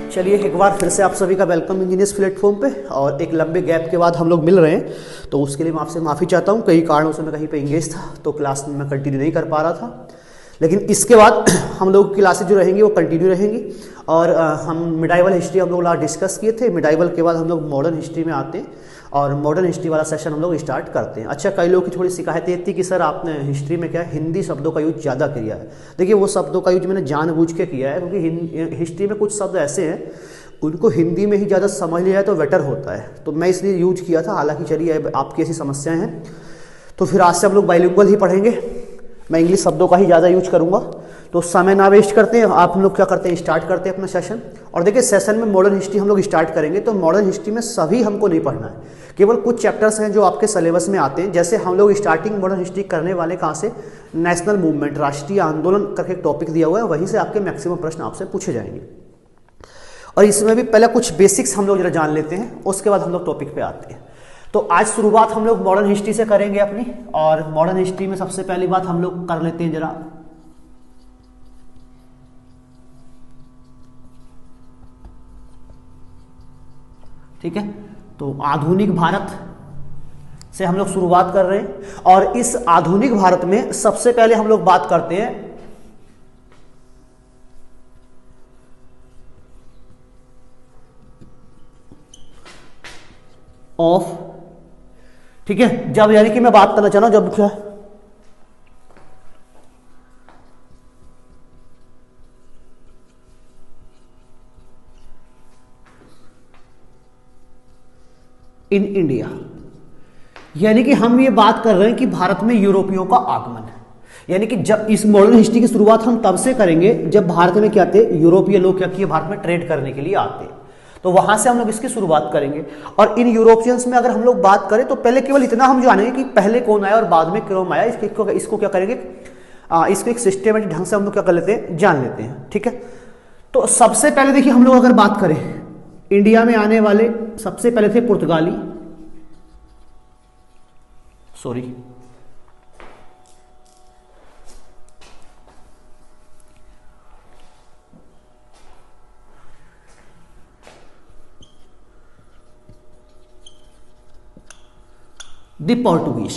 चलिए एक बार फिर से आप सभी का वेलकम इंजीनियर्स प्लेटफॉर्म पे। और एक लंबे गैप के बाद हम लोग मिल रहे हैं, तो उसके लिए मैं आपसे माफ़ी चाहता हूँ। कई कारणों से मैं कहीं पे इंगेज था, तो क्लास में मैं कंटिन्यू नहीं कर पा रहा था। लेकिन इसके बाद हम लोग की क्लासेज जो रहेंगी वो कंटिन्यू रहेंगी। और हम मिडाइवल हिस्ट्री हम लोग लास्ट डिस्कस किए थे। मिडाइवल के बाद हम लोग मॉडर्न हिस्ट्री में आते हैं और मॉडर्न हिस्ट्री वाला सेशन हम लोग स्टार्ट करते हैं। अच्छा, कई लोगों की थोड़ी शिकायत ये थी कि सर आपने हिस्ट्री में क्या हिंदी शब्दों का यूज ज़्यादा किया है। देखिए, वो शब्दों का यूज मैंने जानबूझ के किया है, क्योंकि हिस्ट्री में कुछ शब्द ऐसे हैं उनको हिंदी में ही ज़्यादा समझ लिया जाए तो बेटर होता है, तो मैं इसलिए यूज किया था। हालांकि चलिए आपकी ऐसी समस्याएं हैं, तो फिर आज से हम लोग बाइलिंगुअल ही पढ़ेंगे। मैं इंग्लिश शब्दों का ही ज़्यादा यूज करूँगा, तो समय ना वेस्ट करते हैं। आप हम लोग क्या करते हैं, स्टार्ट करते हैं अपना सेशन। और देखिए, सेशन में मॉडर्न हिस्ट्री हम लोग स्टार्ट करेंगे, तो मॉडर्न हिस्ट्री में सभी हमको नहीं पढ़ना है, केवल कुछ चैप्टर्स हैं जो आपके सिलेबस में आते हैं। जैसे हम लोग स्टार्टिंग मॉडर्न हिस्ट्री करने वाले कहाँ से, नेशनल मूवमेंट, राष्ट्रीय आंदोलन करके एक टॉपिक दिया हुआ है, वहीं से आपके मैक्सिमम प्रश्न आपसे पूछे जाएंगे। और इसमें भी पहले कुछ बेसिक्स हम लोग जरा जान लेते हैं, उसके बाद हम लोग टॉपिक पे आते हैं। तो आज शुरुआत हम लोग मॉडर्न हिस्ट्री से करेंगे अपनी। और मॉडर्न हिस्ट्री में सबसे पहली बात हम लोग कर लेते हैं जरा, ठीक है। तो आधुनिक भारत से हम लोग शुरुआत कर रहे हैं। और इस आधुनिक भारत में सबसे पहले हम लोग बात करते हैं ऑफ, ठीक है। जब यानी कि मैं बात करना चाह रहा हूं, जब क्या इन इंडिया, यानी कि हम ये बात कर रहे हैं कि भारत में यूरोपियों का आगमन है। यानी कि जब इस मॉडर्न हिस्ट्री की शुरुआत हम तब से करेंगे जब भारत में क्या थे, यूरोपीय लोग क्या किए, भारत में ट्रेड करने के लिए आते हैं। तो वहां से हम लोग इसकी शुरुआत करेंगे। और इन यूरोपियंस में अगर हम लोग बात करें तो पहले केवल इतना हम जानेंगे कि पहले कौन आया और बाद में क्यों आया। इसको क्या करेंगे, इसको एक सिस्टमेटिक ढंग से हम लोग क्या कर लेते हैं, जान लेते हैं, ठीक है। तो सबसे पहले देखिए, हम लोग अगर बात करें इंडिया में आने वाले, सबसे पहले थे पुर्तगाली, सॉरी द पोर्टुगीज।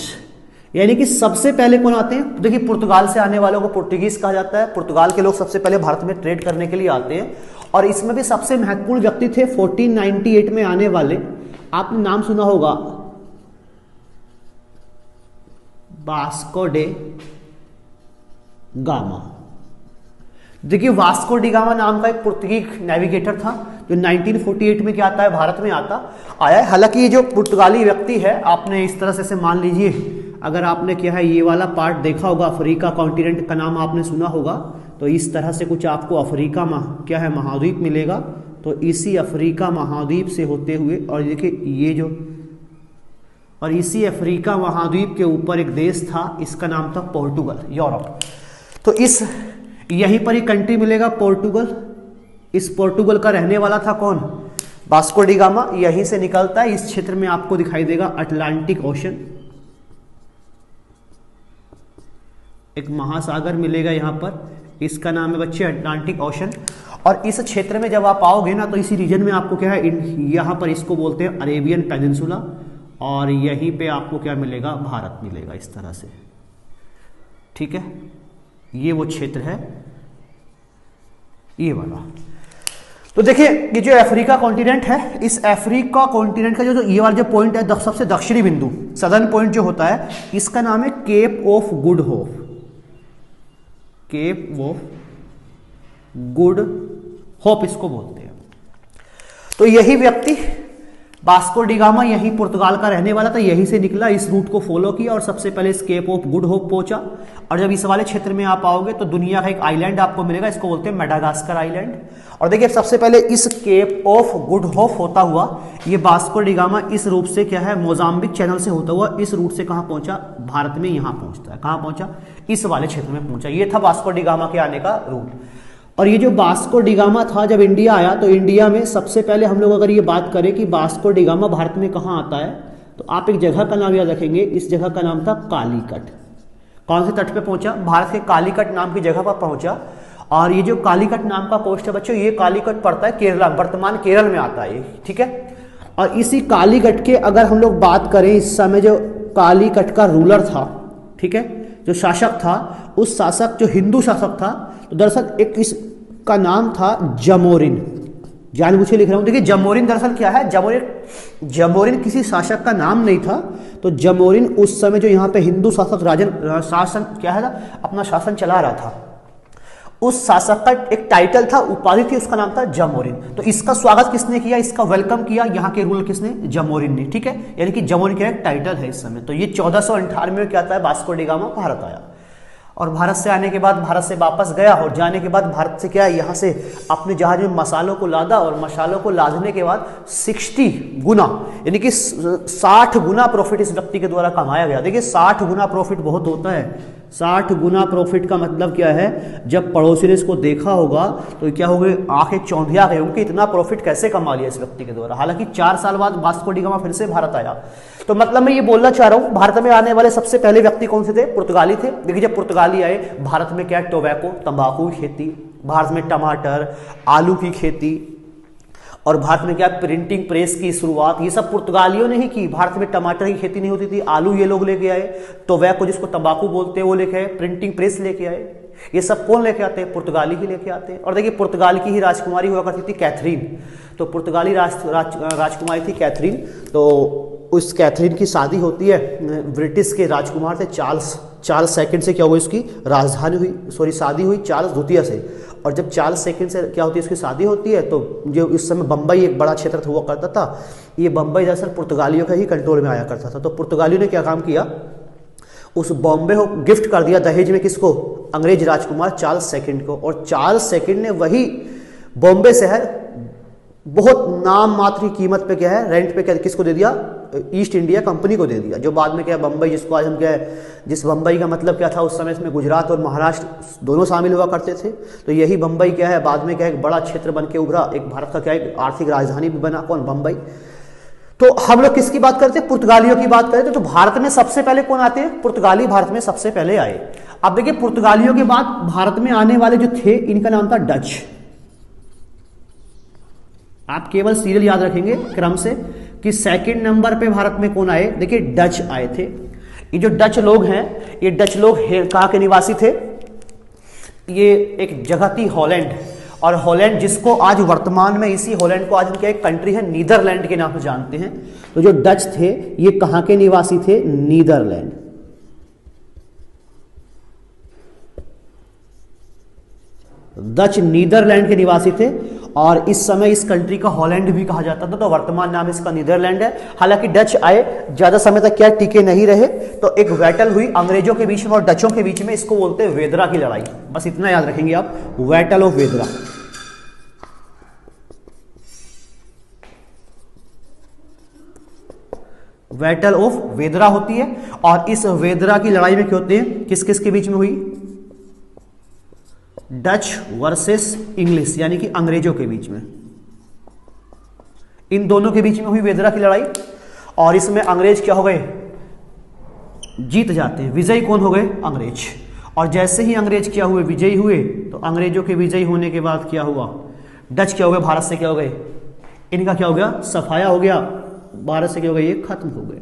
यानी कि सबसे पहले कौन आते हैं, तो देखिए पुर्तगाल से आने वालों को पुर्तगीज कहा जाता है। पुर्तगाल के लोग सबसे पहले भारत में ट्रेड करने के लिए आते हैं। और इसमें भी सबसे महत्वपूर्ण व्यक्ति थे 1498 में आने वाले, आपने नाम सुना होगा, वास्को डे गामा। देखिए, वास्को डी गामा नाम का एक पुर्तगीज नेविगेटर था जो 1948 में क्या आता है, भारत में आया है। हालांकि ये जो पुर्तगाली व्यक्ति है, आपने इस तरह से मान लीजिए, अगर आपने क्या है ये वाला पार्ट देखा होगा, अफ्रीका कॉन्टिनेंट का नाम आपने सुना होगा, तो इस तरह से कुछ आपको अफ्रीका क्या है महाद्वीप मिलेगा। तो इसी अफ्रीका महाद्वीप से होते हुए, और देखिए ये जो, और इसी अफ्रीका महाद्वीप के ऊपर एक देश था, इसका नाम था पोर्टुगल, यूरोप। तो इस यहीं पर ही कंट्री मिलेगा पोर्टुगल। इस पोर्टुगल का रहने वाला था कौन, वास्को डी गामा। यहीं से निकलता है, इस क्षेत्र में आपको दिखाई देगा अटलांटिक ओशन, एक महासागर मिलेगा यहां पर, इसका नाम है बच्चे अटलांटिक ओशन। और इस क्षेत्र में जब आप आओगे ना, तो इसी रीजन में आपको क्या है, यहां पर इसको बोलते हैं अरेबियन पेनिनसुला। और यहीं पे आपको क्या मिलेगा, भारत मिलेगा इस तरह से, ठीक है। ये वो क्षेत्र है, ये वाला। तो देखिए, ये जो अफ्रीका कॉन्टिनेंट है, इस अफ्रीका कॉन्टिनेंट का जो ये वाला जो पॉइंट है, सबसे दक्षिणी बिंदु, सदर्न पॉइंट जो होता है, इसका नाम है Cape of Good Hope. Cape of Good Hope इसको बोलते हैं। तो यही व्यक्ति वास्को डी गामा यही पुर्तगाल का रहने वाला था, यहीं से निकला, इस रूट को फॉलो किया और सबसे पहले इस केप ऑफ गुड होप पहुंचा। और जब इस वाले क्षेत्र में आप आओगे तो दुनिया का एक आइलैंड आपको मिलेगा, इसको बोलते हैं मेडागास्कर आइलैंड। और देखिए, सबसे पहले इस केप ऑफ गुड होप होता हुआ ये वास्को डी गामा इस रूट से क्या है, मोजाम्बिक चैनल से होता हुआ इस रूट से कहां पहुंचा, भारत में यहां पहुंचता है। कहां पहुंचा, इस वाले क्षेत्र में पहुंचा। ये था वास्को डी गामा के आने का रूट। और ये जो वास्को डी गामा था, जब इंडिया आया तो इंडिया में सबसे पहले हम लोग अगर ये बात करें कि वास्को डी गामा भारत में कहाँ आता है, तो आप एक जगह का नाम याद रखेंगे, इस जगह का नाम था कालीकट। कौन से तट पे पहुंचा, भारत के कालीकट नाम की जगह पर पहुंचा। और ये जो कालीकट नाम का पोस्ट है बच्चों, ये कालीकट पड़ता है केरला, वर्तमान केरल में आता है, ठीक है। और इसी कालीकट के अगर हम लोग बात करें, इस समय जो कालीकट का रूलर था, ठीक है, जो शासक था, उस शासक जो हिंदू शासक था, तो दरअसल एक इसका नाम था जमोरिन। जानबूझ के लिख रहा हूं, देखिए जमोरिन दरअसल क्या है, जमोरिन किसी शासक का नाम नहीं था। तो जमोरिन उस समय जो यहाँ पे हिंदू शासक शासन क्या है ना, अपना शासन चला रहा था, उस शासक का एक टाइटल था, उपाधि थी, उसका नाम था जमोरिन। तो इसका स्वागत किसने किया, इसका वेलकम किया यहाँ के रूलर किसने, जमोरिन ने, ठीक है। यानी कि जमोरिन का एक टाइटल है इस समय। तो ये 1498 में क्या आता है, वास्को डी गामा भारत आया, और भारत से आने के बाद भारत से वापस गया, और जाने के बाद भारत से क्या है, यहाँ से अपने जहाज में मसालों को लादा, और मसालों को लादने के बाद 60 गुना यानी कि 60 गुना प्रॉफिट इस व्यक्ति के द्वारा कमाया गया। देखिए 60 गुना प्रॉफिट बहुत होता है। 60 गुना प्रॉफिट का मतलब क्या है, जब पड़ोसी ने इसको देखा होगा तो क्या हो गए, आंखें चौंधिया गए उनके, इतना प्रॉफिट कैसे कमा लिया इस व्यक्ति के द्वारा। हालांकि 4 साल बाद वास्को डी गामा फिर से भारत आया। तो मतलब मैं ये बोलना चाह रहा हूं, भारत में आने वाले सबसे पहले व्यक्ति कौन से थे, पुर्तगाली थे। देखिए जब पुर्तगाली आए, भारत में क्या, टोबैको, तंबाकू की खेती, भारत में टमाटर, आलू की खेती, और भारत में क्या, प्रिंटिंग प्रेस की शुरुआत, ये सब पुर्तगालियों ने ही की। भारत में टमाटर की खेती नहीं होती थी, आलू ये लोग लेके आए, टोबैको जिसको तंबाकू बोलते हैं वो लेके आए, प्रिंटिंग प्रेस लेके आए। ये सब कौन लेके आते हैं, पुर्तगाली ही लेके आते हैं। और देखिए पुर्तगाल की ही राजकुमारी हुआ करती थी कैथरीन, तो पुर्तगाली राजकुमारी थी कैथरीन। तो उस कैथरीन की शादी होती है ब्रिटिश के राजकुमार थे चार्ल्स सेकंड से, क्या हुआ, उसकी राजधानी हुई, सॉरी शादी हुई चार्ल्स द्वितीय से। और जब चार्ल्स सेकंड से क्या होती है, उसकी शादी होती है, तो जो इस समय बम्बई एक बड़ा क्षेत्र हुआ करता था, ये बम्बई दरअसल पुर्तगालियों का ही कंट्रोल में आया करता था। तो पुर्तगालियों ने क्या काम किया, उस बॉम्बे को गिफ्ट कर दिया दहेज में, किसको, अंग्रेज राजकुमार चार्ल्स सेकंड को। और चार्ल्स सेकंड ने वही बॉम्बे शहर बहुत नाम मात्र की कीमत पे क्या है, रेंट पे क्या किसको दे दिया, ईस्ट इंडिया कंपनी को दे दिया, जो बाद में क्या है बम्बई, जिसको आज हम क्या है, जिस बम्बई का मतलब क्या था उस समय, इसमें गुजरात और महाराष्ट्र दोनों शामिल हुआ करते थे। तो यही बम्बई क्या है, बाद में क्या है, एक बड़ा क्षेत्र बन के उभरा, एक भारत का क्या है, आर्थिक राजधानी भी बना, कौन, बम्बई। तो हम लोग किसकी बात करते हैं, पुर्तगालियों की बात करते हैं। तो भारत में सबसे पहले कौन आते हैं, पुर्तगाली भारत में सबसे पहले आए। अब देखिए पुर्तगालियों के बाद भारत में आने वाले जो थे, इनका नाम था डच। आप केवल सीरियल याद रखेंगे क्रम से कि सेकंड नंबर पे भारत में कौन आए, देखिए डच आए थे। ये जो डच लोग हैं, ये डच लोग कहाँ के निवासी थे, ये एक जगह थी हॉलैंड, और हॉलैंड जिसको आज वर्तमान में इसी हॉलैंड को आज हम क्या एक कंट्री है नीदरलैंड के नाम से जानते हैं। तो जो डच थे ये कहाँ के निवासी थे, नीदरलैंड। डच नीदरलैंड के निवासी थे, और इस समय इस कंट्री का हॉलैंड भी कहा जाता था, तो वर्तमान नाम इसका नीदरलैंड है। हालांकि डच आए, ज्यादा समय तक क्या टिके नहीं रहे, तो एक बैटल हुई अंग्रेजों के बीच में और डचों के बीच में, इसको बोलते हैं वेदरा की लड़ाई। बस इतना याद रखेंगे आप, बैटल ऑफ वेदरा। बैटल ऑफ वेदरा होती है, और इस वेदरा की लड़ाई में क्या होते हैं, किस किस के बीच में हुई, डच वर्सेस इंग्लिश, यानी कि अंग्रेजों के बीच में, इन दोनों के बीच में हुई वेदरा की लड़ाई। और इसमें अंग्रेज क्या हो गए, जीत जाते हैं, विजयी कौन हो गए, अंग्रेज। और जैसे ही अंग्रेज क्या हुए, विजयी हुए, तो अंग्रेजों के विजयी होने के बाद क्या हुआ, डच क्या हो गए, भारत से क्या हो गए, इनका क्या हो गया, सफाया हो गया, भारत से क्या हो गया, ये खत्म हो गए।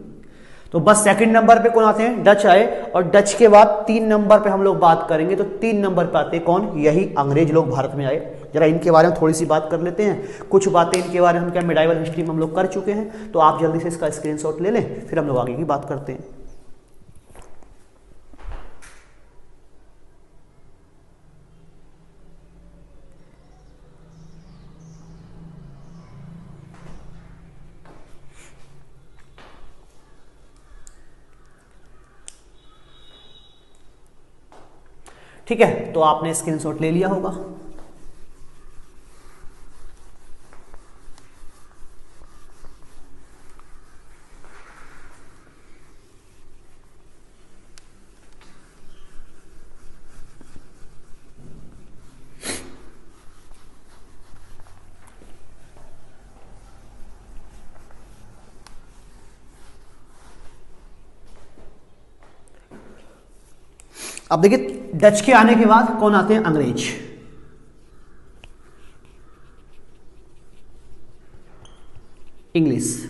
तो बस सेकंड नंबर पे कौन आते हैं, डच आए। और डच के बाद 3 नंबर पे हम लोग बात करेंगे, तो 3 नंबर पे आते हैं कौन, यही अंग्रेज लोग भारत में आए। जरा इनके बारे में थोड़ी सी बात कर लेते हैं। कुछ बातें इनके बारे में हम क्या मिडाइवल हिस्ट्री में हम लोग कर चुके हैं, तो आप जल्दी से इसका स्क्रीनशॉट ले लें, फिर हम लोग आगे की बात करते हैं। ठीक है, तो आपने स्क्रीनशॉट ले लिया होगा। अब देखिए डच के आने के बाद कौन आते हैं, अंग्रेज। इंग्लिश।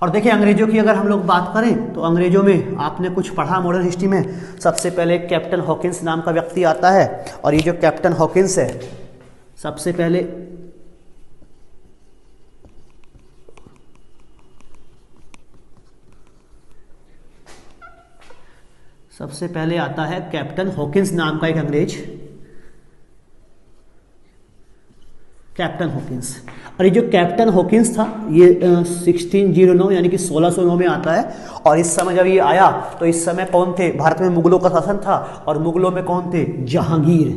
और देखिए अंग्रेजों की अगर हम लोग बात करें तो अंग्रेजों में आपने कुछ पढ़ा मॉडर्न हिस्ट्री में, सबसे पहले कैप्टन हॉकिंस नाम का व्यक्ति आता है। और ये जो कैप्टन हॉकिंस है सबसे पहले आता है कैप्टन हॉकिंस नाम का एक अंग्रेज, कैप्टन हॉकिंस। और ये जो कैप्टन हॉकिंस था ये 1609 यानी कि 1609 में आता है। और इस समय जब ये आया तो इस समय कौन थे, भारत में मुगलों का शासन था। और मुगलों में कौन थे, जहांगीर।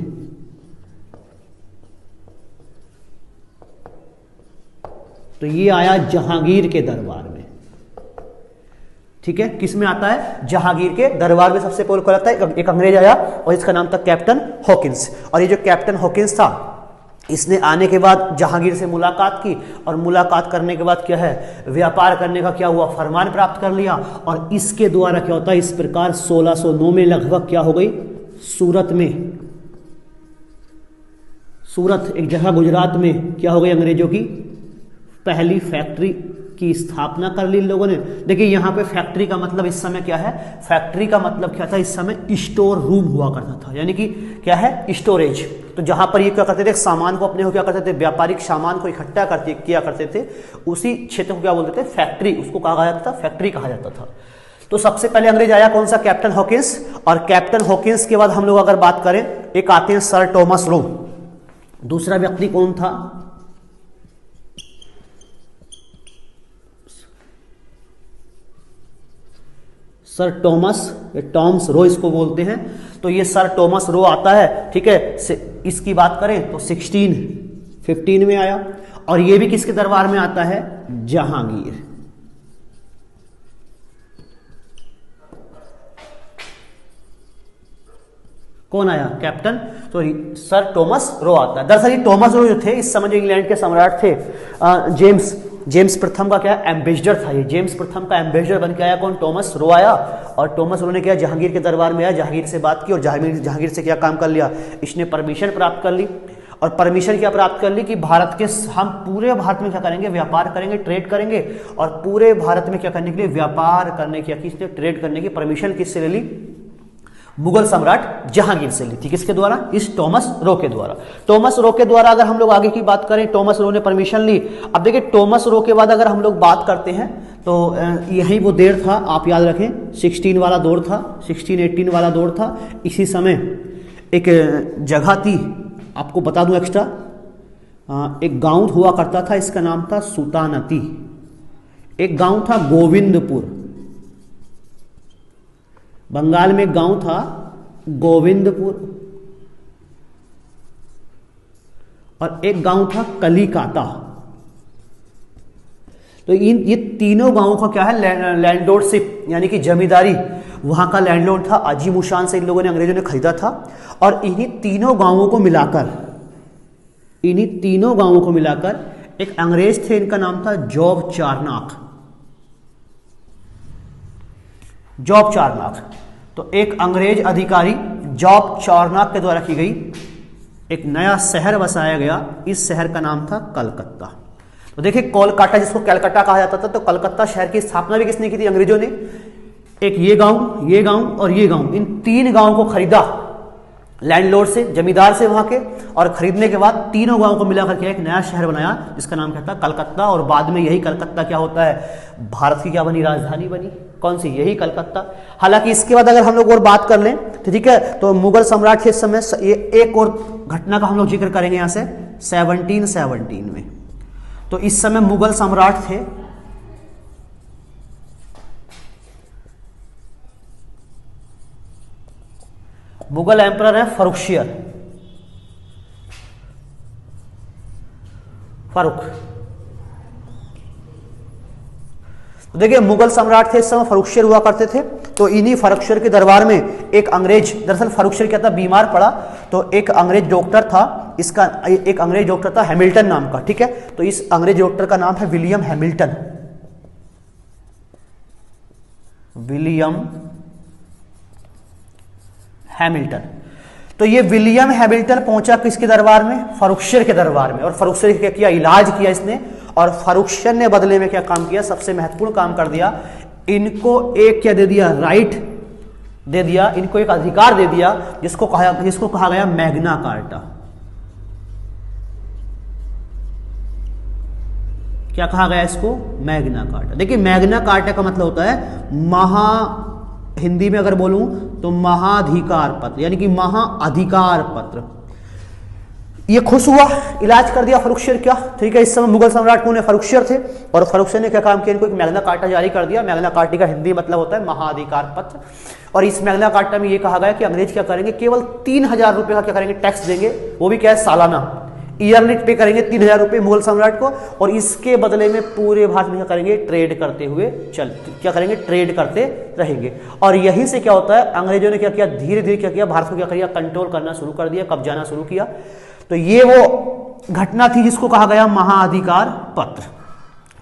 तो ये आया जहांगीर के दरबार में, ठीक है। किस में आता है, जहांगीर के दरबार में सबसे पहले कौन आता है, एक अंग्रेज आया और इसका नाम था कैप्टन हॉकिंस। और ये जो कैप्टन हॉकिंस था इसने आने के बाद जहांगीर से मुलाकात की। और मुलाकात करने के बाद क्या है, व्यापार करने का क्या हुआ, फरमान प्राप्त कर लिया। और इसके द्वारा क्या होता है, इस प्रकार 1609 में लगभग क्या हो गई, सूरत एक जगह गुजरात में क्या हो गई, अंग्रेजों की पहली फैक्ट्री की स्थापना कर ली इन लोगों ने। देखिए यहाँ पे फैक्ट्री का मतलब इस समय क्या है, फैक्ट्री का मतलब क्या था, इस समय स्टोर रूम हुआ करता था, यानी कि क्या है, स्टोरेज। तो जहां पर ये क्या करते थे, सामान को अपने को क्या करते थे, व्यापारिक सामान को इकट्ठा किया करते थे, उसी क्षेत्र को क्या बोलते थे, फैक्ट्री, उसको कहा जाता था, फैक्ट्री कहा जाता था। तो सबसे पहले अंग्रेज आया कौन सा, कैप्टन हॉकिंस। और कैप्टन हॉकिंस के बाद हम लोग अगर बात करें, एक आते हैं सर टॉमस रो। दूसरा व्यक्ति कौन था, सर टॉमस रो इसको बोलते हैं। तो ये सर टॉमस रो आता है, ठीक है। इसकी बात करें तो 1615 में आया। और ये भी किसके दरबार में आता है, जहांगीर। कौन आया, captain, sorry sir Thomas Roe आता है। दरअसल ये टॉमस रो जो थे इस समय जो इंग्लैंड के सम्राट थे, जेम्स प्रथम का क्या एम्बेसडर था। ये जेम्स प्रथम का एम्बेसडर बन के आया कौन, टॉमस रो आया। और टॉमस रो ने क्या, जहांगीर के दरबार में आया, जहांगीर से बात की। और जहांगीर से क्या काम कर लिया, इसने परमिशन प्राप्त कर ली। और परमिशन क्या प्राप्त कर ली कि हम पूरे भारत में क्या करेंगे, व्यापार करेंगे, ट्रेड करेंगे। और पूरे भारत में क्या करने के लिए, व्यापार करने की, किसने, ट्रेड करने की परमिशन किससे ले ली, मुगल सम्राट जहांगीर से ली थी। किसके द्वारा, इस टॉमस रो के द्वारा। टॉमस रो के द्वारा अगर हम लोग आगे की बात करें, टॉमस रो ने परमिशन ली। अब देखिए टॉमस रो के बाद अगर हम लोग बात करते हैं तो यही वो देर था, आप याद रखें 16 वाला दौर था, 1618 वाला दौर था। इसी समय एक जगह थी, आपको बता दूं एक्स्ट्रा, एक गांव हुआ करता था, इसका नाम था सुतानती। एक गांव था गोविंदपुर, बंगाल में एक गांव था गोविंदपुर। और एक गांव था कलिकाता। तो ये तीनों गांवों का क्या है, लैंडलॉर्डशिप यानी कि जमींदारी, वहां का लैंडलॉर्ड था अजीमुशान से इन लोगों ने, अंग्रेजों ने खरीदा था। और इन्हीं तीनों गांवों को मिलाकर एक अंग्रेज थे, इनका नाम था जॉब चार्नाक। तो एक अंग्रेज अधिकारी जॉब चार्नाक के द्वारा की गई एक नया शहर बसाया गया। इस शहर का नाम था कलकत्ता। तो देखिए कोलकाता, जिसको कलकत्ता कहा जाता था, तो कलकत्ता शहर की स्थापना भी किसने की थी, अंग्रेजों ने। एक ये गांव और ये गांव, इन तीन गांवों को खरीदा लैंडलॉर्ड से, जमींदार से वहां के। और खरीदने के बाद तीनों गांवों को मिलाकर के एक नया शहर बनाया जिसका नाम क्या था, कलकत्ता। और बाद में यही कलकत्ता क्या होता है, भारत की क्या बनी, राजधानी बनी। कौन सी, यही कलकत्ता। हालांकि इसके बाद अगर हम लोग और बात कर लें तो ठीक है, तो मुगल सम्राट के समय ये एक और घटना का हम लोग जिक्र करेंगे यहां से 1717 में। तो इस समय मुगल सम्राट थे मुगल एम्परर है फारूक। तो देखिए मुगल सम्राट थे इस समय, फर्रुखशियर हुआ करते थे। तो इन्हीं फर्रुखशियर के दरबार में एक अंग्रेज, दरअसल फर्रुखशियर क्या था, बीमार पड़ा। तो एक अंग्रेज डॉक्टर था, एक अंग्रेज डॉक्टर था हैमिल्टन नाम का, ठीक है। तो इस अंग्रेज डॉक्टर का नाम है विलियम हैमिल्टन। तो ये विलियम हैमिल्टन पहुंचा किसके दरबार में, फर्रुखशियर के दरबार में। और फर्रुखशियर क्या किया, इलाज किया इसने। और फर्रुखशियन ने बदले में क्या काम किया, सबसे महत्वपूर्ण काम कर दिया, इनको एक क्या दे दिया, राइट दे दिया, इनको एक अधिकार दे दिया जिसको कहा गया मैग्ना कार्टा। क्या कहा गया इसको, मैग्ना कार्टा। देखिए मैग्ना कार्टा का मतलब होता है हिंदी में अगर बोलूं तो महाधिकार पत्र, यानी कि महाअधिकार पत्र। ये खुश हुआ, इलाज कर दिया फर्रुखशियन क्या, ठीक है। इस समय मुगल सम्राट कौन है, फर्रुखशियन थे, और फर्रुखशियन ने क्या काम किया, इनको एक मैग्ना कार्टा जारी कर दिया। मैग्ना कार्टा का हिंदी मतलब होता है महाअधिकार पत्र। और इस मैग्ना कार्टा में ये कहा गया कि अंग्रेज क्या करेंगे, केवल 3000 रुपए का क्या करेंगे, टैक्स देंगे, वो भी क्या है, सालाना, ईयरली पे करेंगे 3000 रुपए मुगल सम्राट को। और इसके बदले में पूरे भारत में क्या करेंगे, ट्रेड करते हुए क्या करेंगे, ट्रेड करते रहेंगे। और यहीं से क्या होता है, अंग्रेजों ने क्या किया, धीरे धीरे क्या किया, भारत को क्या किया, कंट्रोल करना शुरू कर दिया, कब्जाना शुरू किया। तो ये वो घटना थी जिसको कहा गया महाअधिकार पत्र,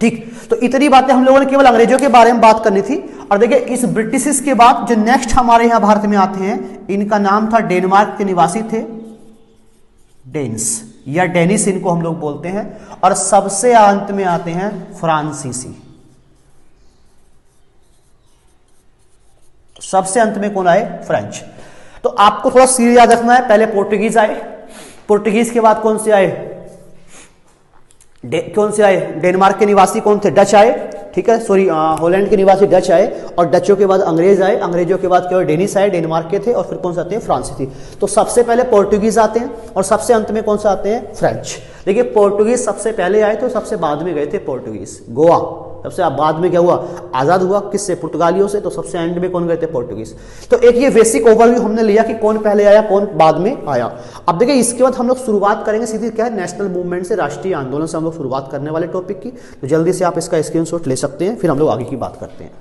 ठीक। तो इतनी बातें हम लोगों ने केवल अंग्रेजों के बारे में बात करनी थी। और देखिए इस ब्रिटिश के बाद जो नेक्स्ट हमारे यहां भारत में आते हैं, इनका नाम था, डेनमार्क के निवासी थे, डेन्स या डेनिस इनको हम लोग बोलते हैं। और सबसे अंत में आते हैं फ्रांसीसी। सबसे अंत में कौन आए, फ्रेंच। तो आपको थोड़ा सीरियल याद रखना है, पहले पोर्टुगीज आए, पोर्टुगीज के बाद कौन से आए, कौन से आए, डेनमार्क के निवासी कौन थे, डच आए, ठीक है, सॉरी हॉलैंड के निवासी डच आए, और डचों के बाद अंग्रेज आए, अंग्रेजों के बाद क्या डेनिस आए, डेनमार्क के थे, और फिर कौन से आते हैं, फ्रांसीसी। तो सबसे पहले पोर्टुगीज आते हैं और सबसे अंत में कौन सा आते हैं, फ्रेंच। देखिए पोर्टुगीज सबसे पहले आए तो सबसे बाद में गए थे पोर्टुगीज, गोवा सबसे बाद में क्या हुआ, आजाद हुआ, किससे, पुर्तगालियों से। तो सबसे एंड में कौन गए थे, पोर्टुगीज। तो एक ये बेसिक ओवरव्यू हमने लिया कि कौन पहले आया कौन बाद में आया। अब देखिए इसके बाद हम लोग शुरुआत करेंगे सीधी क्या है, नेशनल मूवमेंट से, राष्ट्रीय आंदोलन से हम लोग शुरुआत करने वाले टॉपिक की। तो जल्दी से आप इसका स्क्रीनशॉट ले सकते हैं, फिर हम लोग आगे की बात करते हैं।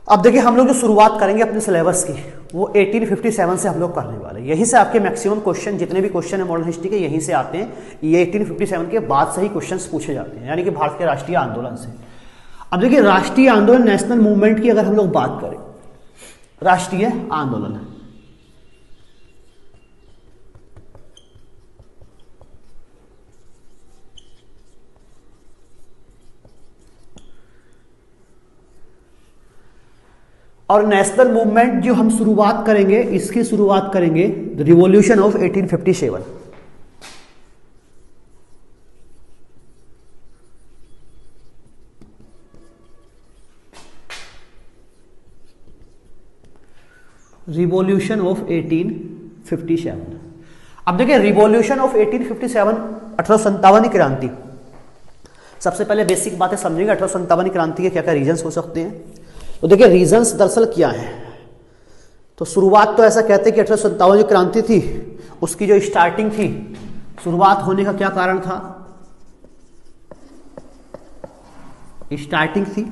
अब देखिए हम लोग जो शुरुआत करेंगे अपने सिलेबस की वो 1857 से हम लोग करने वाले हैं। यहीं से आपके मैक्सिमम क्वेश्चन, जितने भी क्वेश्चन है मॉडर्न हिस्ट्री के, यहीं से आते हैं। ये 1857 के बाद से ही क्वेश्चंस पूछे जाते हैं, यानी कि भारत के राष्ट्रीय आंदोलन से। अब देखिए राष्ट्रीय आंदोलन, नेशनल मूवमेंट की अगर हम लोग बात करें, राष्ट्रीय आंदोलन और नेशनल मूवमेंट जो हम शुरुआत करेंगे, इसकी शुरुआत करेंगे रिवॉल्यूशन ऑफ 1857। Revolution of 1857। अब देखिए रिवॉल्यूशन ऑफ 1857, 1857 की क्रांति। सबसे पहले बेसिक बातें समझेंगे 1857 की क्रांति के क्या क्या रीजंस हो सकते हैं। तो देखिए रीजंस दरअसल क्या है, तो शुरुआत तो ऐसा कहते हैं कि 1857 जो क्रांति थी उसकी जो स्टार्टिंग थी, शुरुआत होने का क्या कारण था, स्टार्टिंग थी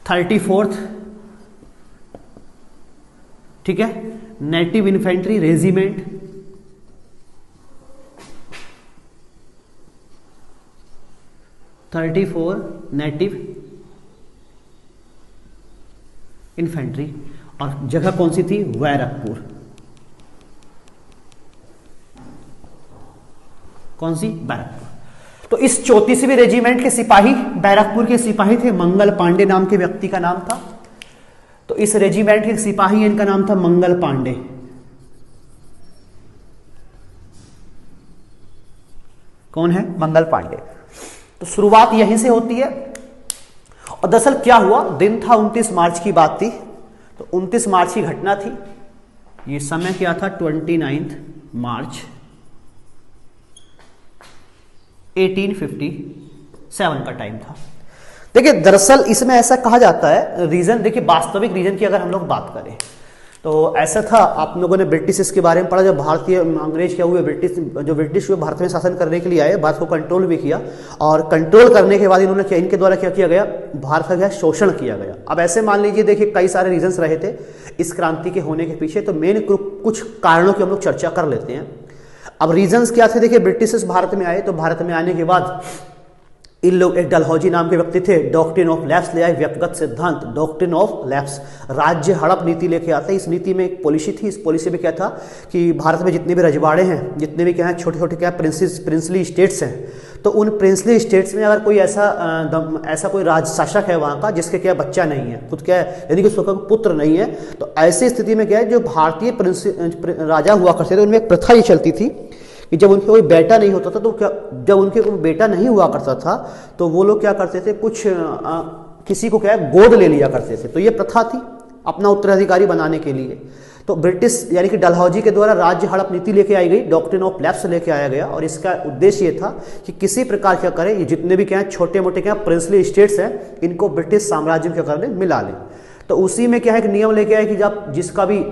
34th, ठीक है, native infantry regiment, native infantry, और जगह कौन सी थी, बैरकपुर। कौन सी, बैरकपुर। तो इस 34वीं रेजिमेंट के सिपाही, बैरकपुर के सिपाही थे, मंगल पांडे नाम के व्यक्ति का नाम था। तो इस रेजिमेंट के सिपाही, इनका नाम था मंगल पांडे। कौन है? मंगल पांडे। तो शुरुआत यहीं से होती है। और दरअसल क्या हुआ, दिन था 29 मार्च की बात थी, तो 29 मार्च की घटना थी। ये समय क्या था? 29 मार्च 1857 का टाइम था। देखिए दरअसल इसमें ऐसा कहा जाता है, रीजन देखिए, वास्तविक रीजन की अगर हम लोग बात करें तो ऐसा था, आप लोगों ने ब्रिटिश के बारे में पढ़ा, जब भारतीय अंग्रेज क्या हुए, ब्रिटिश हुए, भारत में शासन करने के लिए आए, भारत को कंट्रोल भी किया, और कंट्रोल करने के बाद इन्होंने क्या, इनके द्वारा क्या किया गया, भारत का क्या शोषण किया गया। अब ऐसे मान लीजिए, देखिए कई सारे रीजंस रहे थे इस क्रांति के होने के पीछे, तो मेन कुछ कारणों की हम लोग चर्चा कर लेते हैं। अब रीजंस क्या थे? देखिए ब्रिटिश भारत में आए, तो भारत में आने के बाद इन लोग, एक डलहौजी नाम के व्यक्ति थे, डॉक्ट्रिन ऑफ लैप्स ले आए, व्यक्तिगत सिद्धांत, डॉक्ट्रिन ऑफ लैप्स, राज्य हड़प नीति लेके आते हैं। इस नीति में एक पॉलिसी थी, इस पॉलिसी में क्या था कि भारत में जितने भी रजवाड़े हैं, जितने भी क्या हैं, छोटे छोटे क्या प्रिंसली स्टेट्स हैं, तो उन प्रिंसली स्टेट्स में अगर कोई ऐसा कोई राज शासक है वहाँ का जिसके क्या बच्चा नहीं है, खुद क्या है, यानी कि उसका पुत्र नहीं है, तो ऐसी स्थिति में क्या है, जो भारतीय राजा हुआ करते थे उनमें एक प्रथा ये चलती थी कि जब उनके कोई बेटा नहीं होता था, तो क्या, जब उनके कोई बेटा नहीं हुआ करता था, तो वो लोग क्या करते थे, कुछ किसी को क्या है, गोद ले लिया करते थे। तो ये प्रथा थी अपना उत्तराधिकारी बनाने के लिए। तो ब्रिटिश यानी कि डलहौजी के द्वारा राज्य हड़प नीति लेके आई गई, डॉक्ट्रिन ऑफ लैप्स लेके आया गया, और इसका उद्देश्य ये था कि किसी प्रकार क्या करें, ये जितने भी क्या है छोटे मोटे क्या प्रिंसली स्टेट्स हैं, इनको ब्रिटिश साम्राज्य में क्या कर लें, मिला लें। तो उसी में क्या है, एक नियम लेके आए कि जब जिसका भी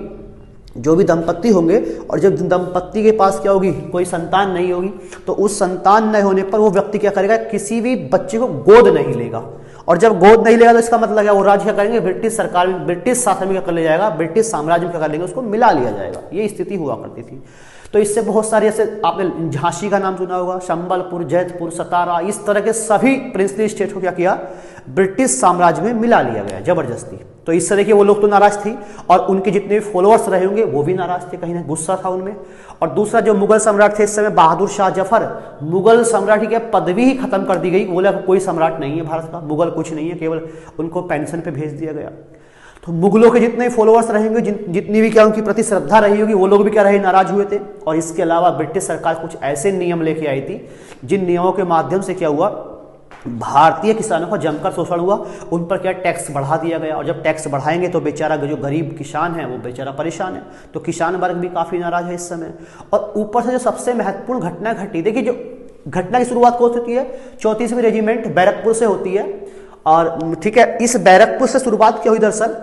जो भी दंपत्ति होंगे, और जब दंपत्ति के पास क्या होगी, कोई संतान नहीं होगी, तो उस संतान न होने पर वो व्यक्ति क्या करेगा, किसी भी बच्चे को गोद नहीं लेगा। और जब गोद नहीं लेगा तो इसका मतलब क्या, वो राज्य क्या करेंगे, ब्रिटिश सरकार में, ब्रिटिश शासन में क्या कर लिया जाएगा, ब्रिटिश साम्राज्य में क्या कर लेंगे, उसको मिला लिया जाएगा। ये स्थिति हुआ करती थी। तो इससे बहुत सारे, जैसे आपने झांसी का नाम सुना होगा, संबलपुर, जैतपुर, सतारा, इस तरह के सभी प्रिंसली स्टेट को क्या किया, ब्रिटिश साम्राज्य में मिला लिया गया जबरदस्ती। तो इस तरह के वो लोग तो नाराज थी, और उनके जितने भी फॉलोअर्स रहे होंगे वो भी नाराज थे, कहीं ना गुस्सा था उनमें। और दूसरा, जो मुगल सम्राट थे इस समय, बहादुर शाह जफर, मुगल सम्राट की क्या पदवी ही खत्म कर दी गई, बोला कोई सम्राट नहीं है भारत का, मुगल कुछ नहीं है, केवल उनको पेंशन पे भेज दिया गया। तो मुगलों के जितने फॉलोअर्स रहेंगे, जितनी भी क्या उनकी प्रति श्रद्धा रही होगी, वो लोग भी क्या रहे, नाराज हुए थे। और इसके अलावा ब्रिटिश सरकार कुछ ऐसे नियम लेके आई थी जिन नियमों के माध्यम से क्या हुआ, भारतीय किसानों का जमकर शोषण हुआ, उन पर क्या टैक्स बढ़ा दिया गया। और जब टैक्स बढ़ाएंगे तो बेचारा जो गरीब किसान है वो बेचारा परेशान है। तो किसान वर्ग भी काफ़ी नाराज है इस समय। और ऊपर से जो सबसे महत्वपूर्ण घटना घटी, देखिए जो घटना की शुरुआत कौन होती है, 34वीं रेजिमेंट बैरकपुर से होती है। और ठीक है, इस बैरकपुर से शुरुआत क्या हुई दरअसल,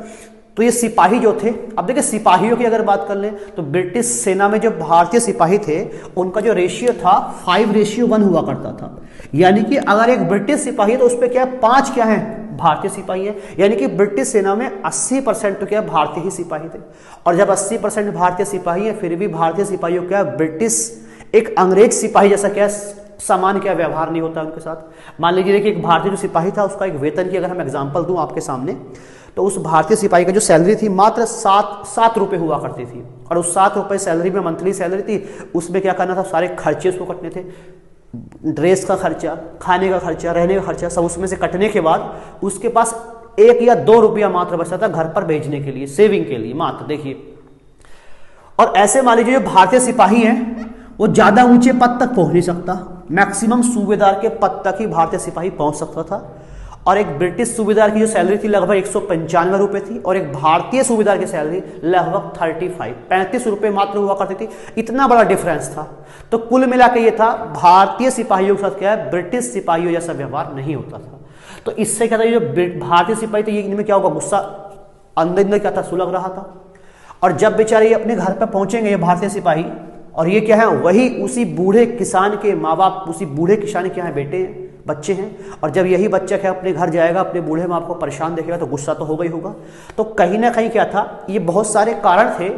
तो ये सिपाही जो थे, अब देखिए सिपाहियों की अगर बात कर लें तो ब्रिटिश सेना में जो भारतीय सिपाही थे उनका जो रेशियो था 5:1 हुआ करता था। यानी कि अगर एक ब्रिटिश सिपाही है तो उस पर क्या 5 क्या है, भारतीय सिपाही है। यानी कि ब्रिटिश सेना में 80% तो क्या भारतीय ही सिपाही थे। और जब 80% भारतीय सिपाही है, फिर भी भारतीय सिपाहियों क्या ब्रिटिश एक अंग्रेज सिपाही जैसा क्या समान क्या व्यवहार नहीं होता उनके साथ। मान लीजिए देखिए एक भारतीय जो सिपाही था उसका एक वेतन की अगर हम एग्जांपल दूं आपके सामने, तो उस भारतीय सिपाही का जो सैलरी थी मात्र 7 रुपये हुआ करती थी। और उस 7 रुपये सैलरी में, मंथली सैलरी थी, उसमें क्या करना था, सारे खर्चे उसको कटने थे, ड्रेस का खर्चा, खाने का खर्चा, रहने का खर्चा, सब उसमें से कटने के बाद उसके पास 1 या 2 रुपया मात्र बचता था घर पर भेजने के लिए, सेविंग के लिए मात्र। देखिए, और ऐसे मान लीजिए जो भारतीय सिपाही है वो ज्यादा ऊंचे पद तक पहुंच नहीं सकता, मैक्सिमम सूबेदार के पद तक ही भारतीय सिपाही पहुंच सकता था। और एक ब्रिटिश सूबेदार की जो सैलरी थी लगभग 195 रुपए थी, और एक भारतीय सूबेदार की सैलरी लगभग 35 रुपए मात्र हुआ करती थी। इतना बड़ा डिफरेंस था। तो कुल मिला के ये था, भारतीय सिपाहियों के साथ क्या है, ब्रिटिश सिपाहियों जैसा व्यवहार नहीं होता था। तो इससे क्या था, जो भारतीय सिपाही थे इनमें क्या होगा, गुस्सा अंदर अंदर क्या था, सुलग रहा था। और जब बेचारे ये अपने घर पर पहुंचेंगे ये भारतीय सिपाही, और ये क्या है, वही उसी बूढ़े किसान के माँ बाप, उसी बूढ़े किसान के यहाँ बेटे हैं, बच्चे हैं। और जब यही बच्चा क्या अपने घर जाएगा, अपने बूढ़े माँ को परेशान देखेगा, तो गुस्सा तो होगा ही होगा। तो कहीं ना कहीं क्या था, ये बहुत सारे कारण थे,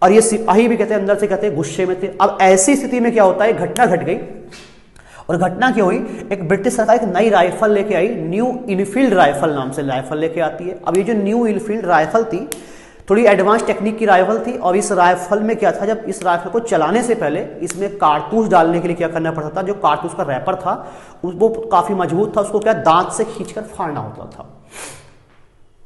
और ये सिपाही भी कहते हैं अंदर से कहते हैं गुस्से में थे। अब ऐसी स्थिति में क्या होता है, घटना घट गई। और घटना क्या हुई, एक ब्रिटिश सरकार एक नई राइफल लेके आई, न्यू इनफील्ड राइफल नाम से राइफल लेके आती है। अब ये जो न्यू इनफील्ड राइफल थी, थोड़ी एडवांस टेक्निक की राइफल थी। और इस राइफल में क्या था, जब इस राइफल को चलाने से पहले इसमें कारतूस डालने के लिए क्या करना पड़ता था, जो कारतूस का रैपर था वो काफी मजबूत था, उसको क्या दांत से खींचकर फाड़ना होता था।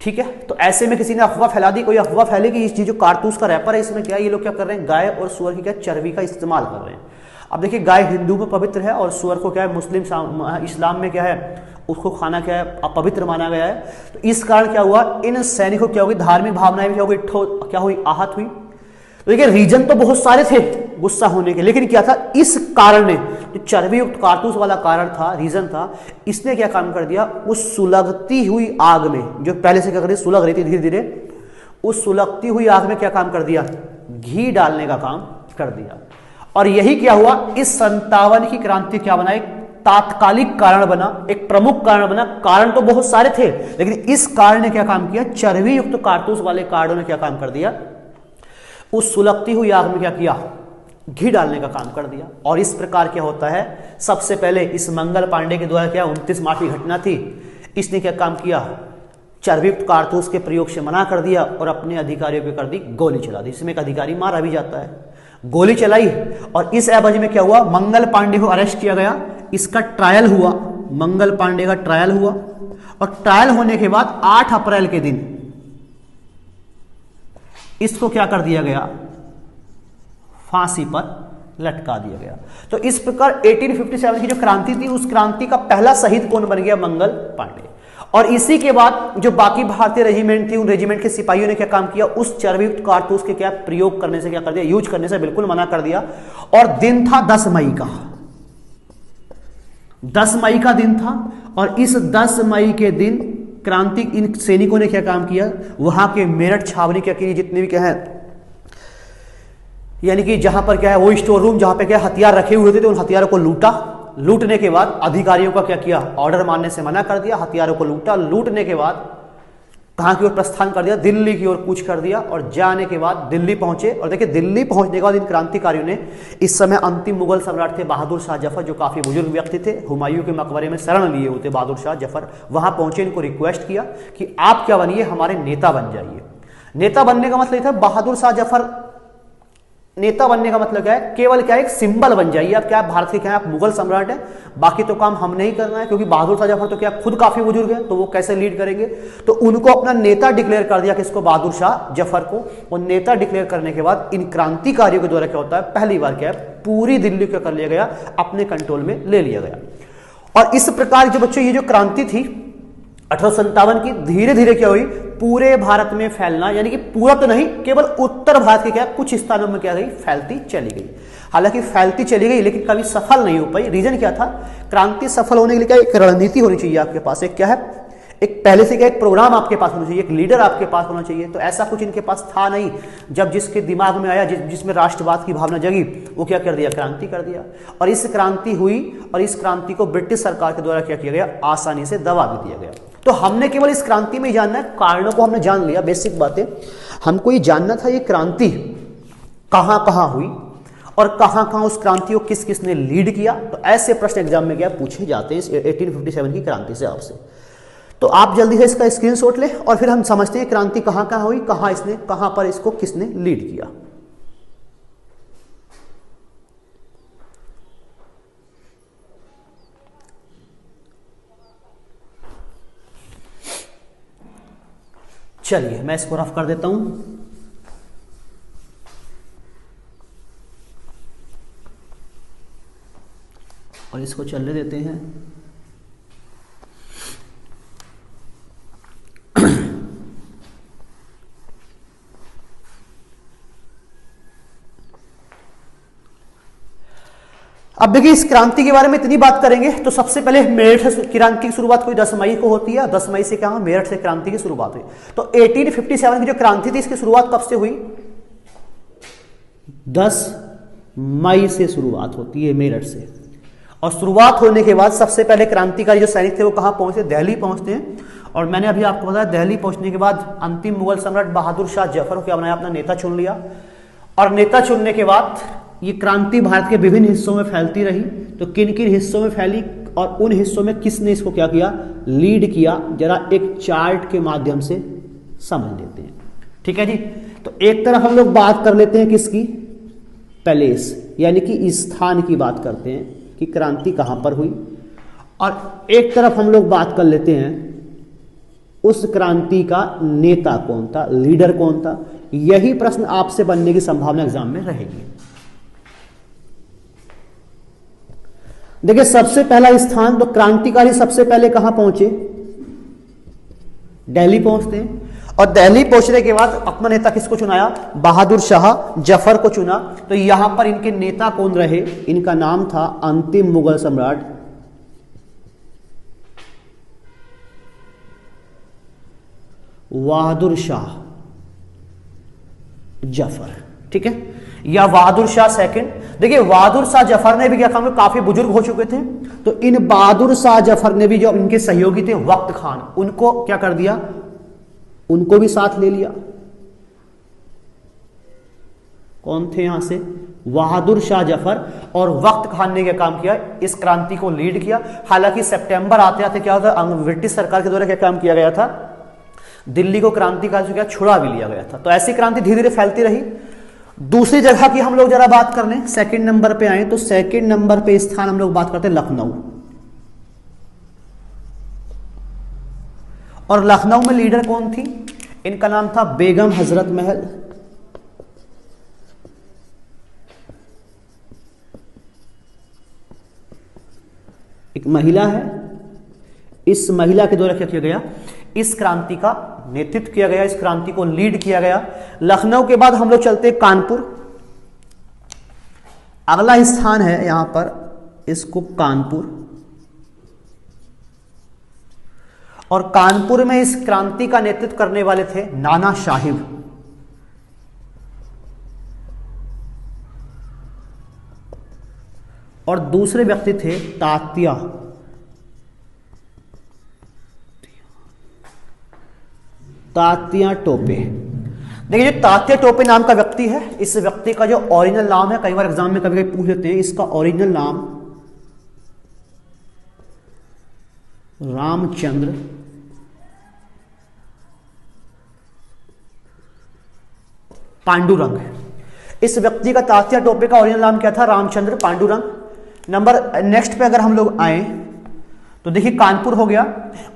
ठीक है, तो ऐसे में किसी ने अफवाह फैला दी, कोई अफवाह फैली कि इस जो कारतूस का रैपर है इसमें क्या, ये लोग क्या कर रहे हैं, गाय और सुअर की क्या चर्बी का इस्तेमाल कर रहे हैं। अब देखिए गाय हिंदू में पवित्र है और सुअर को क्या है मुस्लिम इस्लाम में क्या है उसको खाना क्या है अपवित्र माना गया है। तो इस कारण क्या हुआ, इन सैनिकों क्या होगी, धार्मिक भावनाएं भी क्या होगी, क्या हुई, आहत हुई। तो देखिए रीजन तो बहुत सारे थे गुस्सा होने के, लेकिन क्या था, इस कारण ने जो चर्बी युक्त कारतूस वाला कारण था, रीजन था, इसने क्या काम कर दिया, उस सुलगती हुई आग में जो पहले से क्या कर रही सुलग रही थी धीरे धीरे, उस सुलगती हुई आग में क्या काम कर दिया, घी डालने का काम कर दिया। और यही क्या हुआ, इस 57 की क्रांति क्या बना, एक तात्कालिक कारण बना, एक प्रमुख कारण बना। कारण तो बहुत सारे थे, लेकिन इस कारण ने क्या काम किया, चर्बी युक्त कारतूस वाले कारणों ने क्या काम कर दिया, उस सुलगती हुई आग में क्या किया, घी डालने का काम कर दिया। और इस प्रकार क्या होता है, सबसे पहले इस मंगल पांडे के द्वारा क्या 29 मार्च की घटना थी, इसने क्या काम किया, चर्बीयुक्त कारतूस के प्रयोग से मना कर दिया और अपने अधिकारियों पे कर दी गोली चला दी। इसमें एक अधिकारी मारा भी जाता है, गोली चलाई। और इस एवज में क्या हुआ, मंगल पांडे को अरेस्ट किया गया, इसका ट्रायल हुआ, मंगल पांडे का ट्रायल हुआ। और ट्रायल होने के बाद 8 अप्रैल के दिन इसको क्या कर दिया गया, फांसी पर लटका दिया गया। तो इस प्रकार 1857 की जो क्रांति थी, उस क्रांति का पहला शहीद कौन बन गया, मंगल पांडे। और इसी के बाद जो बाकी भारतीय रेजिमेंट थी, उन रेजिमेंट के सिपाहियों ने क्या काम किया, उस चर्बीयुक्त कारतूस के क्या प्रयोग करने से क्या कर दिया, यूज करने से बिल्कुल मना कर दिया। और दिन था 10 मई का, 10 मई का दिन था। और इस 10 मई के दिन क्रांति इन सैनिकों ने क्या काम किया, वहां के मेरठ छावनी क्या की, जितने भी क्या है, यानी कि जहां पर क्या है वो स्टोर रूम जहां पे क्या हथियार रखे हुए थे, तो उन हथियारों को लूटा। लूटने के बाद अधिकारियों का क्या किया, ऑर्डर मानने से मना कर दिया, हथियारों को लूटा। लूटने के बाद कहां की ओर प्रस्थान कर दिया, दिल्ली की ओर कूच कर दिया। और जाने के बाद दिल्ली पहुंचे। और देखिए दिल्ली पहुंचने के बाद इन क्रांतिकारियों ने, इस समय अंतिम मुगल सम्राट थे बहादुर शाह जफर, जो काफी बुजुर्ग व्यक्ति थे, हुमायूं के मकबरे में शरण लिए हुए थे बहादुर शाह जफर, वहां पहुंचे, इनको रिक्वेस्ट किया कि आप क्या बनिए, हमारे नेता बन जाइए। नेता बनने का मतलब था, बहादुर शाह जफर नेता बनने का मतलब क्या है, केवल क्या है, एक सिंबल बन जाइए आप, क्या भारत के क्या है, आप मुगल सम्राट हैं, बाकी तो काम हमने ही करना है। क्योंकि बहादुर शाह जफर तो क्या खुद काफी बुजुर्ग है, तो वो कैसे लीड करेंगे, तो उनको अपना नेता डिक्लेयर कर दिया, किसको, बहादुर शाह जफर को। और नेता डिक्लेयर करने के बाद इन क्रांतिकारियों के द्वारा क्या होता है, पहली बार क्या है, पूरी दिल्ली को कर लिया गया, अपने कंट्रोल में ले लिया गया। और इस प्रकार जो बच्चों ये जो क्रांति थी 1857 की, धीरे धीरे क्या हुई, पूरे भारत में फैलना, यानी कि पूरा तो नहीं, केवल उत्तर भारत के क्या कुछ स्थानों में क्या गई, फैलती चली गई। हालांकि फैलती चली गई, लेकिन कभी सफल नहीं हो पाई। रीजन क्या था, क्रांति सफल होने के लिए क्या एक रणनीति होनी चाहिए आपके पास, एक क्या है, एक पहले से क्या एक प्रोग्राम आपके पास होना चाहिए, एक लीडर आपके पास होना चाहिए। तो ऐसा कुछ इनके पास था नहीं। जब जिसके दिमाग में आया, जिसमें राष्ट्रवाद की भावना जगी, वो क्या कर दिया, क्रांति कर दिया। और इस क्रांति हुई, और इस क्रांति को ब्रिटिश सरकार के द्वारा क्या किया गया, आसानी से दबा भी दिया गया। तो हमने केवल इस क्रांति में जानना है, कारणों को हमने जान लिया, बेसिक बातें हमको ये जानना था, ये क्रांति कहां कहां हुई और कहां कहां उस क्रांति को किस किस ने लीड किया। तो ऐसे प्रश्न एग्जाम में क्या पूछे जाते हैं इस 1857 की क्रांति से आपसे। तो आप जल्दी से इसका स्क्रीनशॉट लें और फिर हम समझते हैं क्रांति कहां कहां हुई, कहां पर इसको किसने लीड किया। चलिए मैं इसको रफ कर देता हूं। और इसको चलने देते हैं। अब देखिए इस क्रांति के बारे में इतनी बात करेंगे तो सबसे पहले मेरठ से क्रांति की शुरुआत हुई 10 मई को होती है। 10 मई से क्या हुआ, मेरठ से क्रांति की शुरुआत हुई। तो 1857 की जो क्रांति थी इसकी शुरुआत कब से हुई, 10 मई से शुरुआत होती है मेरठ से। और शुरुआत होने के बाद सबसे पहले क्रांतिकारी जो सैनिक थे वो कहां पहुंचे, दिल्ली पहुंचते हैं। और मैंने अभी आपको बताया दिल्ली पहुंचने के बाद अंतिम मुगल सम्राट बहादुर शाह जफर को क्या बनाया, अपना नेता चुन लिया। और नेता चुनने के बाद ये क्रांति भारत के विभिन्न हिस्सों में फैलती रही। तो किन किन हिस्सों में फैली और उन हिस्सों में किसने इसको क्या किया, लीड किया, जरा एक चार्ट के माध्यम से समझ लेते हैं। ठीक है जी। तो एक तरफ हम लोग बात कर लेते हैं किसकी, पैलेस यानी कि स्थान की बात करते हैं कि क्रांति कहां पर हुई। और एक तरफ हम लोग बात कर लेते हैं उस क्रांति का नेता कौन था, लीडर कौन था। यही प्रश्न आपसे बनने की संभावना एग्जाम में रहेगी। देखिए सबसे पहला स्थान तो क्रांतिकारी सबसे पहले कहां पहुंचे, दिल्ली पहुंचते हैं, और दिल्ली पहुंचने के बाद अपना नेता किसको चुनाया, बहादुर शाह जफर को चुना। तो यहां पर इनके नेता कौन रहे, इनका नाम था अंतिम मुगल सम्राट बहादुर शाह जफर, ठीक है, या बहादुर शाह सेकंड। देखिए बहादुर शाह जफर ने भी क्या काम, काफी बुजुर्ग हो चुके थे, तो इन बहादुर शाह जफर ने भी जो इनके सहयोगी थे वक्त खान, उनको क्या कर दिया, उनको भी साथ ले लिया। कौन थे यहां से, बहादुर शाह जफर, और वक्त खान ने क्या काम किया, इस क्रांति को लीड किया। हालांकि सितंबर आते आते क्या होता, ब्रिटिश सरकार के द्वारा क्या काम किया गया था, दिल्ली को क्रांतिकाल से क्या छुड़ा भी लिया गया था। तो ऐसी क्रांति धीरे धीरे फैलती रही। दूसरी जगह की हम लोग जरा बात कर लें, सेकंड नंबर पे आए, तो सेकंड नंबर पे स्थान हम लोग बात करते हैं लखनऊ, और लखनऊ में लीडर कौन थी, इनका नाम था बेगम हजरत महल। एक महिला है, इस महिला के द्वारा क्या किया गया, इस क्रांति का नेतृत्व किया गया, इस क्रांति को लीड किया गया। लखनऊ के बाद हम लोग चलते हैं कानपुर, अगला स्थान है यहां पर, इसको कानपुर, और कानपुर में इस क्रांति का नेतृत्व करने वाले थे नाना साहिब। और दूसरे व्यक्ति थे तात्या टोपे। देखिए जो तात्या टोपे नाम का व्यक्ति है, इस व्यक्ति का जो ओरिजिनल नाम है, कई बार एग्जाम में कभी कभी पूछ लेते हैं, इसका ओरिजिनल नाम रामचंद्र पांडुरंग। इस व्यक्ति का, तात्या टोपे का ओरिजिनल नाम क्या था, रामचंद्र पांडुरंग। नंबर नेक्स्ट पे अगर हम लोग आए तो देखिए कानपुर हो गया,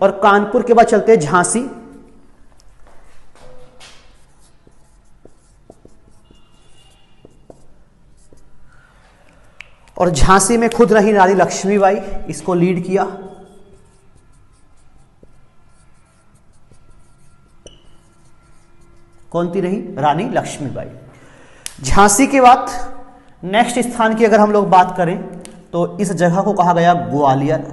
और कानपुर के बाद चलते हैं झांसी। और झांसी में खुद रही रानी लक्ष्मीबाई, इसको लीड किया। कौन सी रही, रानी लक्ष्मीबाई। झांसी के बाद नेक्स्ट स्थान की अगर हम लोग बात करें तो इस जगह को कहा गया ग्वालियर।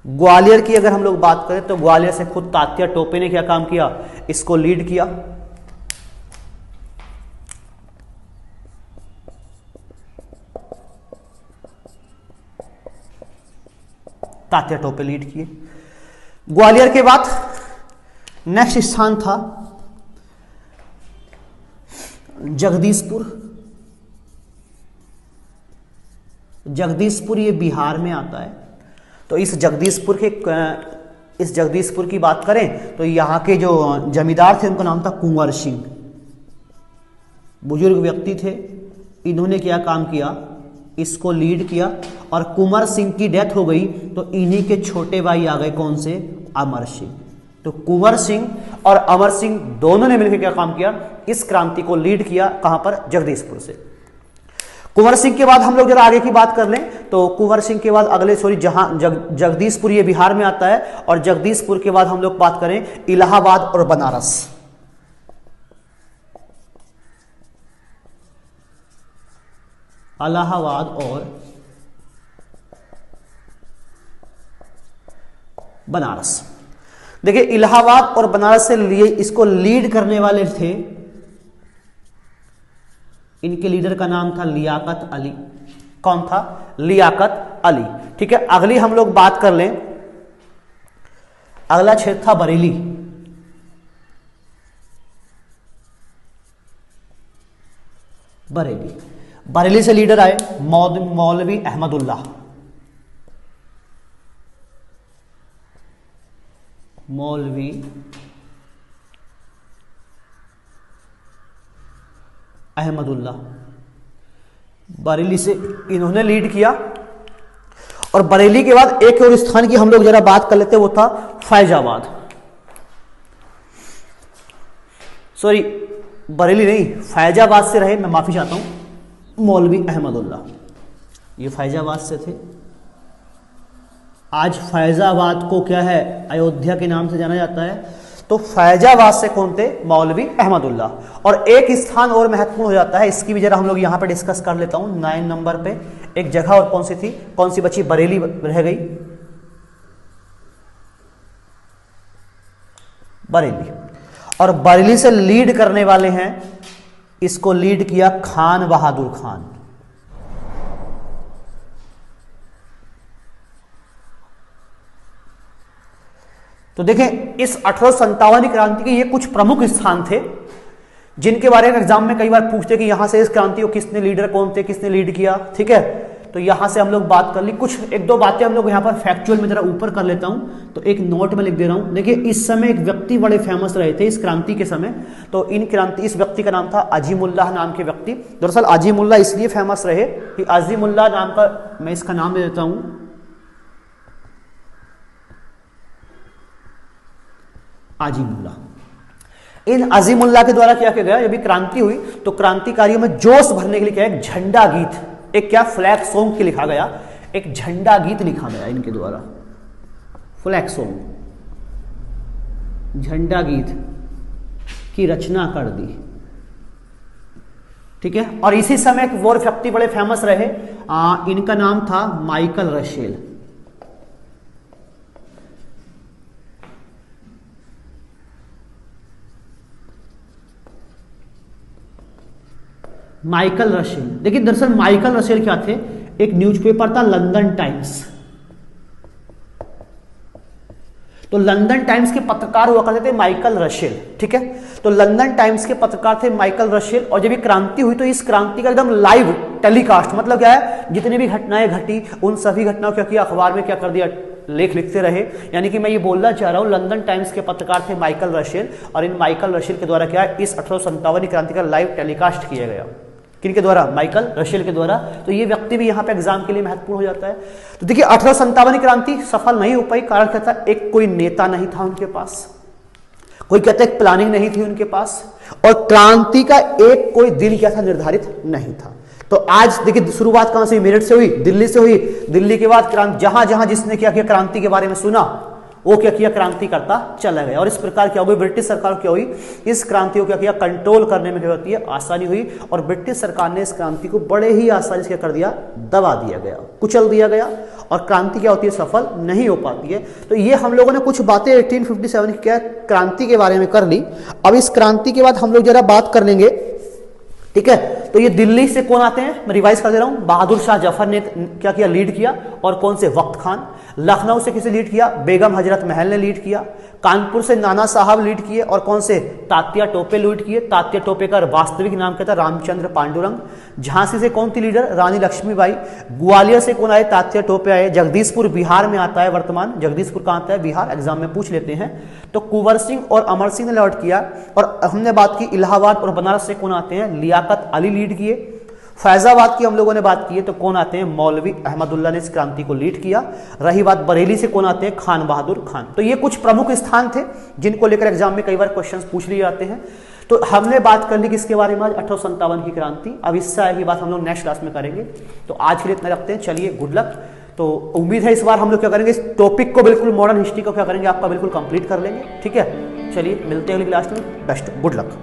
ग्वालियर की अगर हम लोग बात करें तो ग्वालियर से खुद तात्या टोपे ने क्या काम किया, इसको लीड किया। तात्या टोपे लीड किए। ग्वालियर के बाद नेक्स्ट स्थान था जगदीशपुर। जगदीशपुर ये बिहार में आता है। तो इस जगदीशपुर की बात करें तो यहाँ के जो जमींदार थे उनका नाम था कुंवर सिंह। बुजुर्ग व्यक्ति थे, इन्होंने क्या काम किया, इसको लीड किया। और कुंवर सिंह की डेथ हो गई तो इन्हीं के छोटे भाई आ गए, कौन से, अमर सिंह। तो कुंवर सिंह और अमर सिंह दोनों ने मिलकर क्या काम किया, इस क्रांति को लीड किया। कहां पर, जगदीशपुर से। कुंवर सिंह के बाद हम लोग जरा आगे की बात कर लें तो कुंवर सिंह के बाद जगदीशपुर ये बिहार में आता है। और जगदीशपुर के बाद हम लोग बात करें इलाहाबाद और बनारस। इलाहाबाद और बनारस। देखिए इलाहाबाद और बनारस से लिए इसको लीड करने वाले थे, इनके लीडर का नाम था लियाकत अली। कौन था, लियाकत अली। ठीक है, अगली हम लोग बात कर लें, अगला क्षेत्र था बरेली। बरेली से लीडर आए मौलवी अहमदुल्लाह। मौलवी अहमदुल्लाह बरेली से इन्होंने लीड किया। और बरेली के बाद एक और स्थान की हम लोग जरा बात कर लेते हैं, वो था फैजाबाद। बरेली नहीं, फैजाबाद से रहे, मैं माफी चाहता हूं, मौलवी अहमदुल्ला, ये फैजाबाद से थे। आज फैजाबाद को क्या है, अयोध्या के नाम से जाना जाता है। तो फैजाबाद से कौन थे, मौलवी अहमदुल्ला। और एक स्थान और महत्वपूर्ण हो जाता है, इसकी भी जरा हम लोग यहां पर डिस्कस कर लेता हूं। 9 नंबर पे एक जगह और कौन सी थी, कौन सी बची, बरेली रह गई, बरेली। और बरेली से लीड करने वाले हैं, इसको लीड किया खान बहादुर खान। तो देखें इस 1857 क्रांति के ये कुछ प्रमुख स्थान थे जिनके बारे में एग्जाम में कई बार पूछते कि यहां से इस क्रांति को किसने, लीडर कौन थे, किसने लीड किया, ठीक है। तो यहां से हम लोग बात कर ली, कुछ एक दो बातें हम लोग यहां पर फैक्चुअल में जरा ऊपर कर लेता हूं, तो एक नोट में लिख दे रहा हूं। देखिए इस समय एक व्यक्ति बड़े फेमस रहे थे इस क्रांति के समय, तो इस व्यक्ति का नाम था अजीमुल्लाह नाम के व्यक्ति। दरअसल अजीमुल्लाह इसलिए फेमस रहे कि अजीमुल्लाह नाम का, मैं इसका नाम दे देता हूं, अजीमुल्लाह। इन अजीमुल्लाह के द्वारा क्या किया गया, जब क्रांति हुई तो क्रांतिकारियों में जोश भरने के लिए क्या, एक झंडा गीत, एक क्या फ्लैग सॉन्ग के लिखा गया, एक झंडा गीत लिखा गया इनके द्वारा, फ्लैग सॉन्ग, झंडा गीत की रचना कर दी, ठीक है। और इसी समय एक और व्यक्ति बड़े फेमस रहे, इनका नाम था माइकल रशेल। माइकल रशेल, देखिए दरअसल माइकल रशेल क्या थे, एक न्यूज़पेपर था लंदन टाइम्स, तो लंदन टाइम्स के पत्रकार हुआ करते थे माइकल रशेल, ठीक है। तो लंदन टाइम्स के पत्रकार थे माइकल रशेल। और जब ये क्रांति हुई तो इस क्रांति का एकदम लाइव टेलीकास्ट, मतलब क्या है, जितनी भी घटनाएं घटी उन सभी घटनाओं क्या किया, अखबार में क्या कर दिया, लेख लिखते रहे। यानी कि मैं ये बोलना चाह रहा हूं, लंदन टाइम्स के पत्रकार थे माइकल रशेल, और इन माइकल रशेल के द्वारा क्या है, इस 1857 क्रांति का लाइव टेलीकास्ट किया गया। किनके द्वारा, माइकल रशेल के द्वारा। तो ये व्यक्ति भी यहाँ पे एग्जाम के लिए महत्वपूर्ण हो जाता है। तो देखिए 1857 क्रांति सफल नहीं हो पाई, कारण क्या था, एक कोई नेता नहीं था उनके पास, कोई कहते एक प्लानिंग नहीं थी उनके पास, और क्रांति का एक कोई दिन क्या था, निर्धारित नहीं था। तो आज देखिए शुरुआत कहां से हुई, मेरठ से हुई, दिल्ली से हुई, दिल्ली के बाद क्रांति, जहां जहां जिसने क्या किया, क्रांति के बारे में सुना, वो क्या किया, क्रांति करता चला गया। और इस प्रकार क्या हुई, ब्रिटिश सरकार क्या हुई, इस क्रांति को क्या किया, कंट्रोल करने में क्या होती है, आसानी हुई। और ब्रिटिश सरकार ने इस क्रांति को बड़े ही आसानी से क्या कर दिया, दबा दिया गया, कुचल दिया गया, और क्रांति क्या होती है, सफल नहीं हो पाती है। तो ये हम लोगों ने कुछ बातें 1857 की क्या क्रांति के बारे में कर ली। अब इस क्रांति के बाद हम लोग जरा बात कर लेंगे, ठीक है। तो ये दिल्ली से कौन आते हैं, मैं रिवाइज कर दे रहा हूं, बहादुर शाह जफर ने क्या किया, लीड किया, और कौन से, वक्त खान। लखनऊ से किसे लीड किया, बेगम हजरत महल ने लीड किया। कानपुर से नाना साहब लीड किए, और कौन से, तात्या टोपे लीड किए। तात्या टोपे का वास्तविक नाम क्या था, रामचंद्र पांडुरंग। झांसी से कौन थी लीडर, रानी लक्ष्मीबाई। ग्वालियर से कौन आए, तात्या टोपे आए। जगदीशपुर बिहार में आता है, वर्तमान जगदीशपुर कहां आता है, बिहार, एग्जाम में पूछ लेते हैं। तो कुंवर सिंह और अमर सिंह ने लॉर्ड किया। और हमने बात की इलाहाबाद और बनारस से कौन आते हैं, लियाकत अली लीड किए। फैजाबाद की हम लोगों ने बात की है, तो कौन आते हैं, मौलवी अहमदुल्ला ने इस क्रांति को लीड किया। रही बात बरेली से कौन आते हैं, खान बहादुर खान। तो ये कुछ प्रमुख स्थान थे जिनको लेकर एग्जाम में कई बार क्वेश्चंस पूछ लिए जाते हैं। तो हमने बात कर ली किसके बारे में, आज 1857 की क्रांति। अब इससे आगे बात हम लोग नेक्स्ट क्लास में करेंगे। तो आज के लिए इतना रखते हैं, चलिए गुड लक। तो उम्मीद है इस बार हम लोग क्या करेंगे, इस टॉपिक को बिल्कुल, मॉडर्न हिस्ट्री को क्या करेंगे, आपका बिल्कुल कंप्लीट कर लेंगे, ठीक है। चलिए मिलते हैं अगली क्लास में, बेस्ट, गुड लक।